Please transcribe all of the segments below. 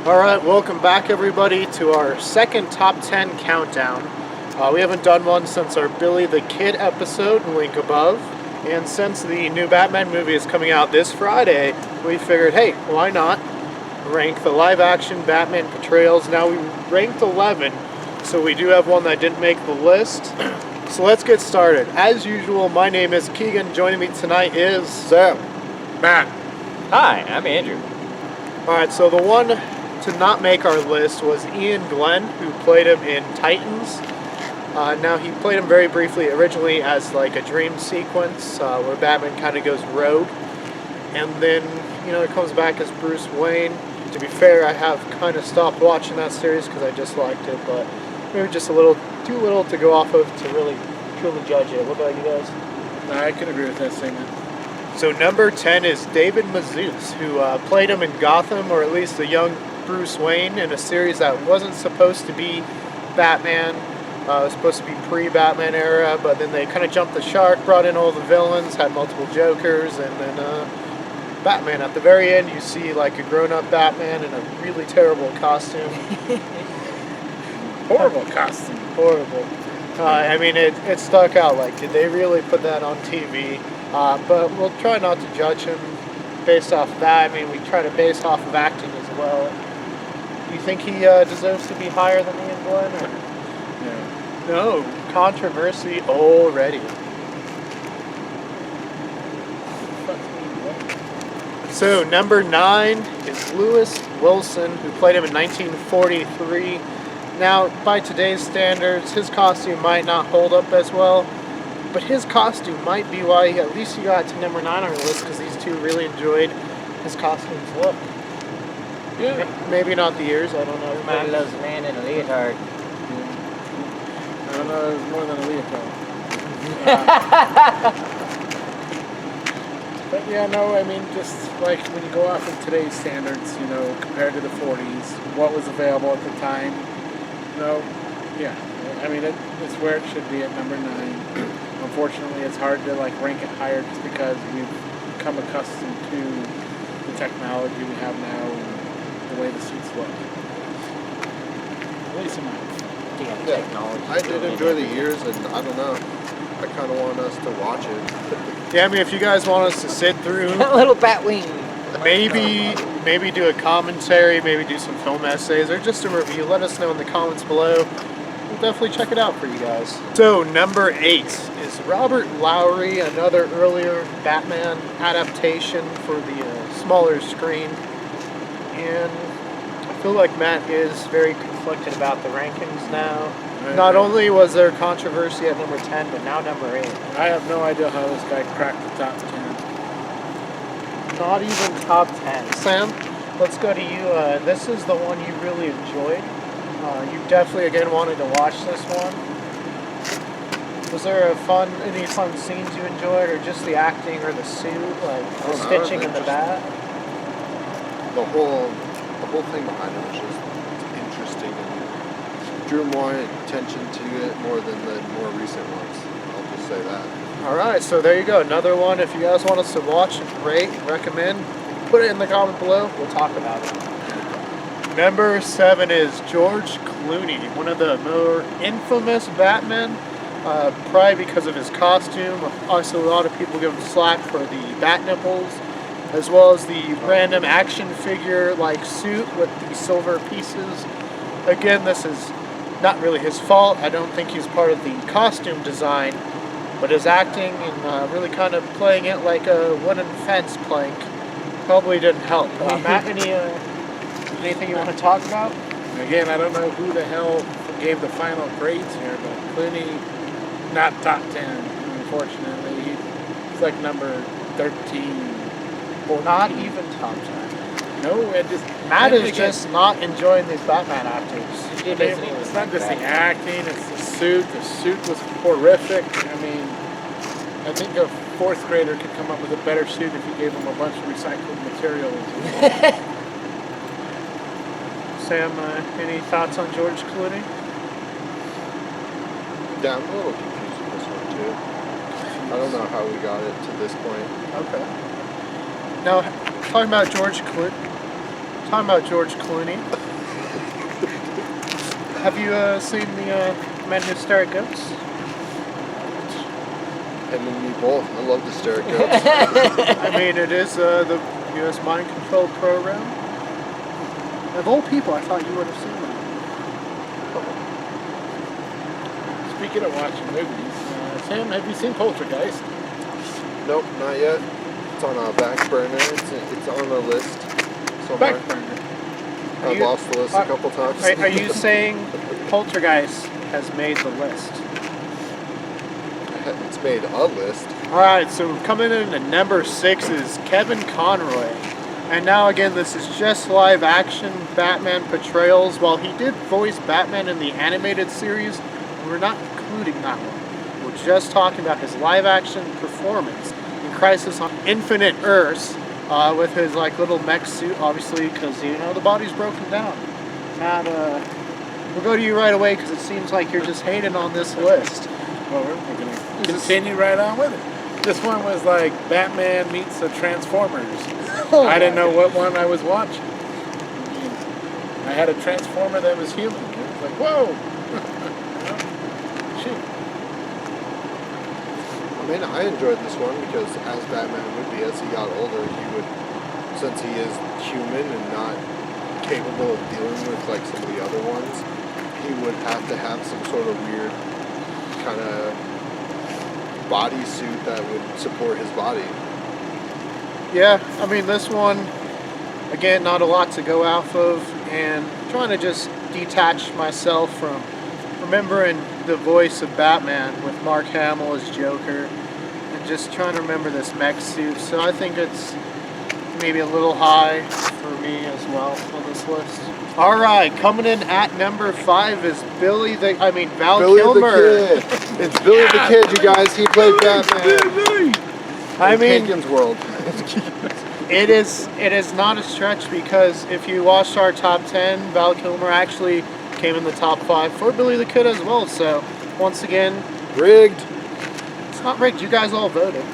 Alright, welcome back everybody to our second top 10 countdown. We haven't done one since our Billy the Kid episode, link above. And since the new Batman movie is coming out this Friday, we figured, hey, why not rank the live-action Batman Portrayals. Now we ranked 11, so we do have one that didn't make the list. So let's get started. As usual, my name is Keegan. Joining me tonight is Sam. Matt. Hi, I'm Andrew. Alright, so the one to not make our list was Ian Glenn, who played him in Titans. Now, he played him very briefly, originally as like a dream sequence where Batman kind of goes rogue. And then, it comes back as Bruce Wayne. To be fair, I have kind of stopped watching that series because I just liked it, but maybe just too little to go off of to really truly judge it. What about you guys? I can agree with that statement. So number 10 is David Mazouz, who played him in Gotham, or at least the young Bruce Wayne, in a series that wasn't supposed to be Batman. It was supposed to be pre-Batman era, but then they kind of jumped the shark, brought in all the villains, had multiple Jokers, and then Batman. At the very end, you see like a grown-up Batman in a really terrible costume. Horrible costume. Horrible. It stuck out. Like, did they really put that on TV? But we'll try not to judge him based off that. We try to base off of acting as well. Do you think he deserves to be higher than Ian Glenn? Or? No. Controversy already. So, number 9 is Lewis Wilson, who played him in 1943. Now, by today's standards, his costume might not hold up as well, but his costume might be why at least he got to number 9 on our list, because these two really enjoyed his costume's look. Yeah. Maybe not the ears, I don't know. Man loves a man in a leotard. I don't know, it was more than a leotard. But just like when you go off of today's standards, compared to the 40s, what was available at the time, it's where it should be at number 9. Unfortunately, it's hard to rank it higher just because we've become accustomed to the technology we have now and the way the suits look. At least in my opinion. Technology. I did enjoy the ears, and I don't know. I kind of want us to watch it. Yeah, if you guys want us to sit through, That little bat wing. maybe do a commentary, maybe do some film essays, or just a review, let us know in the comments below. We'll definitely check it out for you guys. So, number 8 is Robert Lowry, another earlier Batman adaptation for the smaller screen. And I feel like Matt is very conflicted about the rankings now. Not only was there controversy at number 10, but now number 8. I have no idea how this guy cracked the top 10. Not even top 10. Sam, let's go to you. This is the one you really enjoyed. You definitely, again, wanted to watch this one. Was there any fun scenes you enjoyed, or just the acting or the suit, like the stitching and the bat? The whole thing behind it was just interesting and drew more attention to it more than the more recent ones. I'll just say that. Alright, so there you go. Another one. If you guys want us to watch, rate, recommend, put it in the comment below. We'll talk about it. Number 7 is George Clooney, one of the more infamous Batmen, probably because of his costume. Also, a lot of people give him slack for the bat nipples, as well as the random action figure-like suit with the silver pieces. Again, this is not really his fault. I don't think he's part of the costume design, but his acting and really kind of playing it like a wooden fence plank probably didn't help. Matt, anything you want to talk about? Again, I don't know who the hell gave the final grades here, but Clooney, not top 10, unfortunately. He's like number 13. Well, not even top 10. No, Matt is just not enjoying these Batman actors. It's not just the acting, it's the suit. The suit was horrific. I think a 4th grader could come up with a better suit if you gave him a bunch of recycled materials. Sam, any thoughts on George Clooney? Yeah, I'm a little confused with this one too. I don't know how we got it to this point. Okay. Now, talking about George Clooney, Talking about George Clooney. Have you seen the Men Who Stare at Goats? Him and me both. I love the stare at goats. I mean, it is the U.S. mind control program. Of all people, I thought you would have seen that. Speaking of watching movies, Sam, have you seen Poltergeist? Nope, not yet. It's on a back burner. It's on a list somewhere. Back burner. I've lost the list a couple times. Are you saying Poltergeist has made the list? It's made a list. Alright, so coming in at number 6 is Kevin Conroy. And now again, this is just live action Batman Portrayals. While he did voice Batman in the animated series, we're not including that one. We're just talking about his live action performance in Crisis on Infinite Earths with his like little mech suit, obviously, because you know the body's broken down. And we'll go to you right away because it seems like you're just hating on this list. Well, we're going to continue right on with it. This one was like Batman meets the Transformers. I didn't know what one I was watching. I had a Transformer that was human. It was like, whoa! Shoot. I mean, I enjoyed this one because as Batman would be, as he got older, he would, since he is human and not capable of dealing with like some of the other ones, he would have to have some sort of weird kind of bodysuit that would support his body. Yeah, I mean, this one, again, not a lot to go off of, and trying to just detach myself from remembering the voice of Batman with Mark Hamill as Joker, and just trying to remember this mech suit. So I think it's maybe a little high for me as well on this list. All right, coming in at number 5 is Val Billy Kilmer. the Kid. It's Billy the Kid, you guys. He played Batman. I mean, Keegan's world. it is not a stretch because if you watched our top 10, Val Kilmer actually came in the top 5 for Billy the Kid as well. So once again, Rigged. it's not rigged. You guys all voted.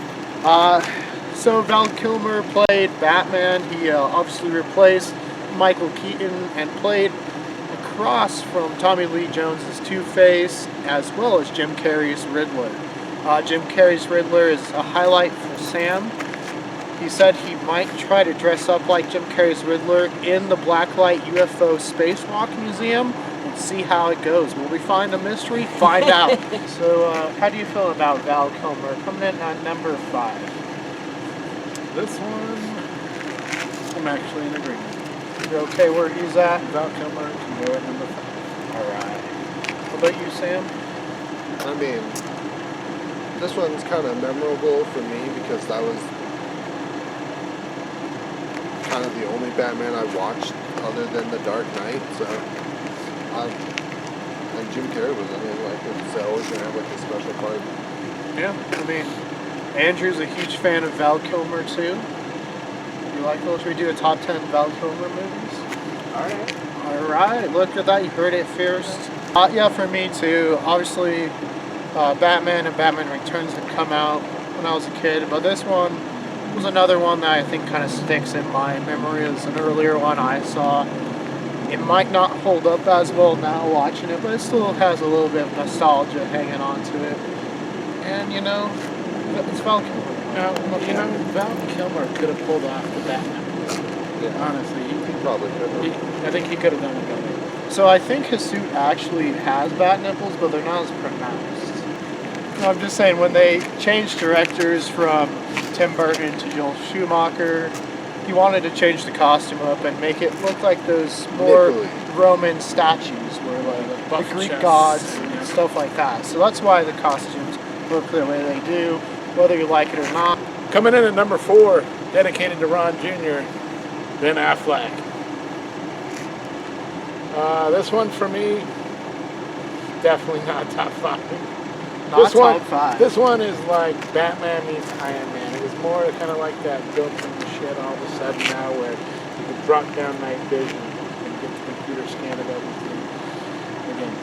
So Val Kilmer played Batman. He obviously replaced Michael Keaton and played across from Tommy Lee Jones's Two-Face as well as Jim Carrey's Riddler. Jim Carrey's Riddler is a highlight for Sam. He said he might try to dress up like Jim Carrey's Riddler in the Blacklight UFO Spacewalk Museum and see how it goes. Will we find a mystery? Find out. So, how do you feel about Val Kilmer coming in at number 5? This one, I'm actually in agreement. You're okay where he's at? Val Kilmer can go at number 5. All right. What about you, Sam? I mean, this one's kind of memorable for me because that was kind of the only Batman I watched other than The Dark Knight. So, and Jim Carrey was in it. Like, it's always gonna have like a special part. Yeah, I mean, Andrew's a huge fan of Val Kilmer too. You like those? We do a top 10 Val Kilmer movies. All right. Look at that. You heard it first. Yeah, for me too. Obviously, Batman and Batman Returns had come out when I was a kid, but this one was another one that I think kind of sticks in my memory as an earlier one I saw. It might not hold up as well now watching it, but it still has a little bit of nostalgia hanging on to it. And you know, it's Val Kilmer. Now, Val Kilmer could have pulled off the Batman. Yeah. Honestly, He probably could have. I think he could have done it better. So I think his suit actually has bat nipples, but they're not as pronounced. No, I'm just saying, when they changed directors from Tim Burton to Joel Schumacher, he wanted to change the costume up and make it look like those more Nipply. Roman statues where like the buff Greek chests, gods yeah. and stuff like that. So that's why the costumes look the way they do, whether you like it or not. Coming in at number 4, dedicated to Ron Jr., Ben Affleck. This one for me, definitely not top 5. Not top 5. This one is like Batman meets Iron Man. It was more kind of like that built-in shit all of a sudden now where you can drop down night vision and get the computer scan of everything. Again,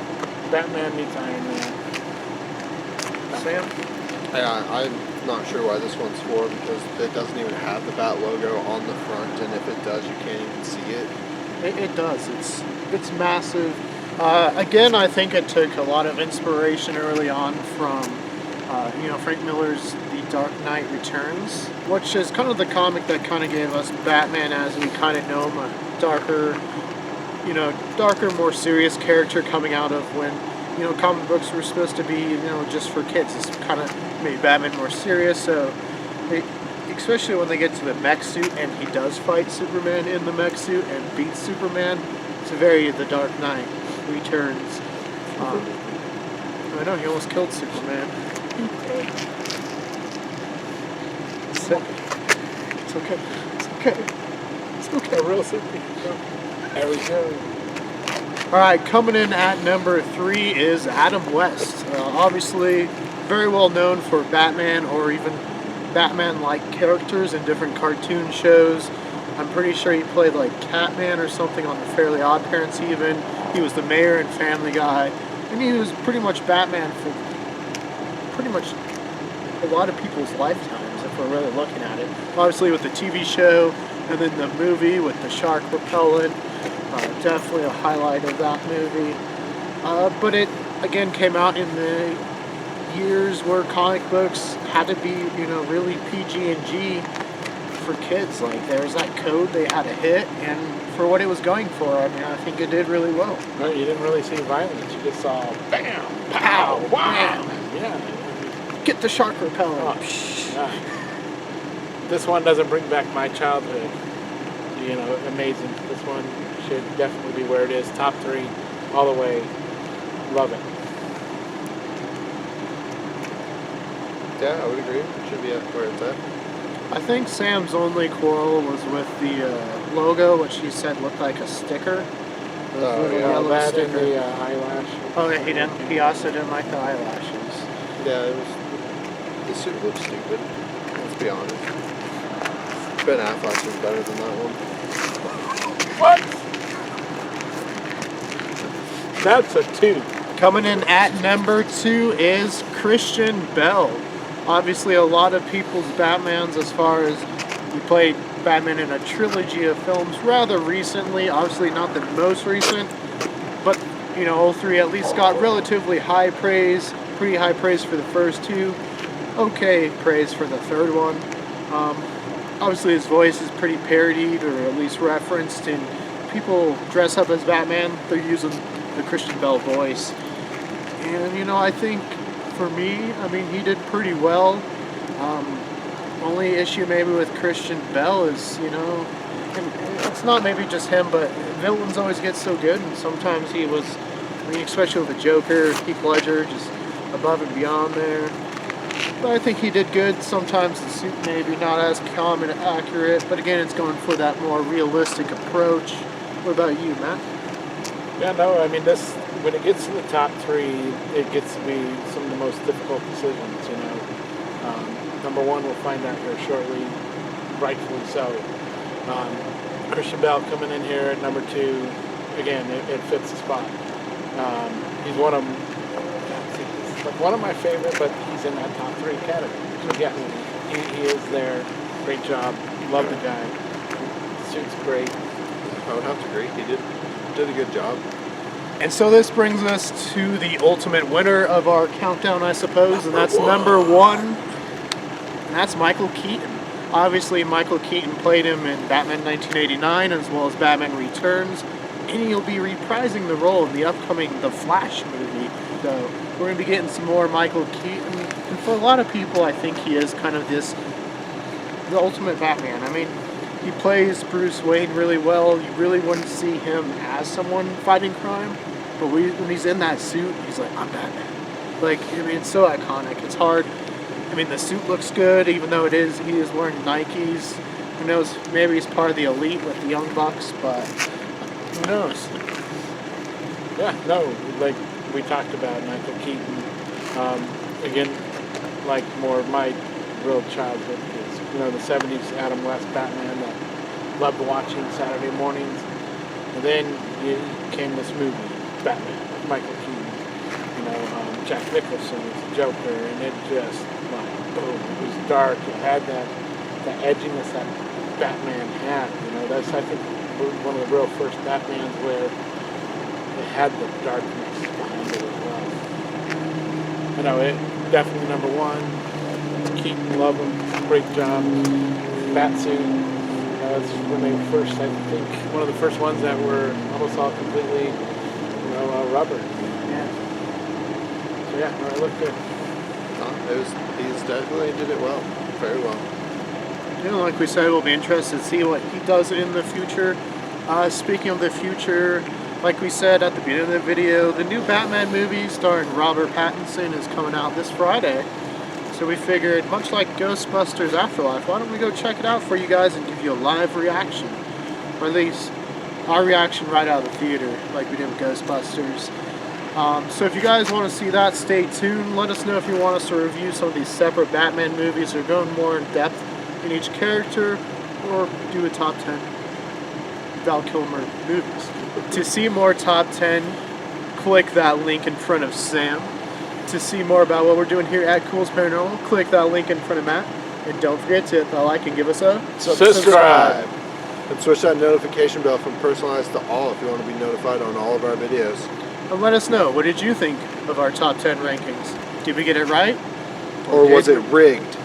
Batman meets Iron Man. Sam? Yeah, I'm not sure why this one's for, because it doesn't even have the Bat logo on the front, and if it does, you can't even see it. It does. It's massive. Again, I think it took a lot of inspiration early on from, Frank Miller's The Dark Knight Returns, which is kind of the comic that kind of gave us Batman as we kind of know him, a darker, more serious character coming out of when, comic books were supposed to be, just for kids. This kind of made Batman more serious, so especially when they get to the mech suit and he does fight Superman in the mech suit and beats Superman, it's very The Dark Knight Returns. I know, he almost killed Superman. It's okay. It's okay. It's okay. It's okay. A real superhero. There we go. Alright, coming in at number 3 is Adam West. Obviously, very well known for Batman or even Batman-like characters in different cartoon shows. I'm pretty sure he played like Catman or something on the Fairly Odd Parents even. He was the mayor in Family Guy. And he was pretty much Batman for pretty much a lot of people's lifetimes, if we're really looking at it. Obviously with the TV show, and then the movie with the shark repellent. Definitely a highlight of that movie. But it, again, came out in the years where comic books had to be, really PG and G for kids. Like, there was that code they had to hit, and for what it was going for, I think it did really well. No, you didn't really see violence. You just saw bam, pow, wow. Yeah. Get the shark repellent. Oh, yeah. This one doesn't bring back my childhood. Amazing. This one should definitely be where it is. Top 3, all the way. Love it. Yeah, I would agree. It should be where it's at. I think Sam's only quarrel was with the logo, which he said looked like a sticker. Oh, yeah. Yellow That sticker. and the eyelash. Oh, yeah, he didn't. He also didn't like the eyelashes. Yeah, the suit looks stupid. Let's be honest. Ben Affleck is better than that one. What? That's a 2. Coming in at number 2 is Christian Bale. Obviously, a lot of people's Batmans, as far as he played Batman in a trilogy of films rather recently. Obviously, not the most recent, but all 3 at least got relatively high praise. Pretty high praise for the first 2. Okay praise for the third one. Obviously, his voice is pretty parodied, or at least referenced, and people dress up as Batman, they're using the Christian Bale voice. And, I think, for me, he did pretty well. Only issue maybe with Christian Bale is, and it's not maybe just him, but villains always get so good, and sometimes he was, especially with the Joker, Heath Ledger, just above and beyond there. But I think he did good. Sometimes the suit maybe not as calm and accurate, but again, it's going for that more realistic approach. What about you, Matt? Yeah, no, this, when it gets to the top 3, it gets to be some of the most difficult decisions, Number 1, we'll find out here shortly, rightfully so. Christian Bale coming in here at number 2, again, it fits the spot. He's one of my favorite, but he's in that top 3 category. So yeah, he is there. Great job. Love the guy. The suit's great. I would have to agree. He did a good job. And so this brings us to the ultimate winner of our countdown, I suppose, and that's number 1, and that's Michael Keaton. Obviously, Michael Keaton played him in Batman 1989 as well as Batman Returns, and he'll be reprising the role in the upcoming The Flash movie. So we're going to be getting some more Michael Keaton, and for a lot of people, I think he is kind of the ultimate Batman. He plays Bruce Wayne really well. You really wouldn't see him as someone fighting crime, but when he's in that suit, he's like, I'm Batman. It's so iconic. It's hard. The suit looks good, even though he is wearing Nikes. Who knows, maybe he's part of the elite with the Young Bucks, but who knows? Yeah, no, like we talked about Michael Keaton. Again, more of my real childhood is, the 70s Adam West Batman that loved watching Saturday mornings. And then came this movie, Batman, with Michael Keaton. Jack Nicholson as the Joker, and it just, like, boom, it was dark. It had that edginess that Batman had. That's, I think, one of the real first Batmans where it had the darkness behind it as well. It definitely number one. Keaton, love him, great job. Batsuit. That's when they first, I think, one of the first ones that were almost all completely, rubber. Yeah. So yeah, it looked good. He's definitely did it well, very well. Like we said, we'll be interested to see what he does in the future. Speaking of the future, like we said at the beginning of the video, the new Batman movie starring Robert Pattinson is coming out this Friday. So we figured, much like Ghostbusters Afterlife, why don't we go check it out for you guys and give you a live reaction. Or at least our reaction right out of the theater, like we did with Ghostbusters. So if you guys want to see that, stay tuned. Let us know if you want us to review some of these separate Batman movies or go more in depth in each character, or do a top 10 Val Kilmer movies. To see more top 10, click that link in front of Sam. To see more about what we're doing here at Culz Paranormal, click that link in front of Matt. And don't forget to hit the like and give us a Subscribe. And switch that notification bell from personalized to all if you want to be notified on all of our videos. And let us know, what did you think of our top 10 rankings? Did we get it right? Or was it rigged?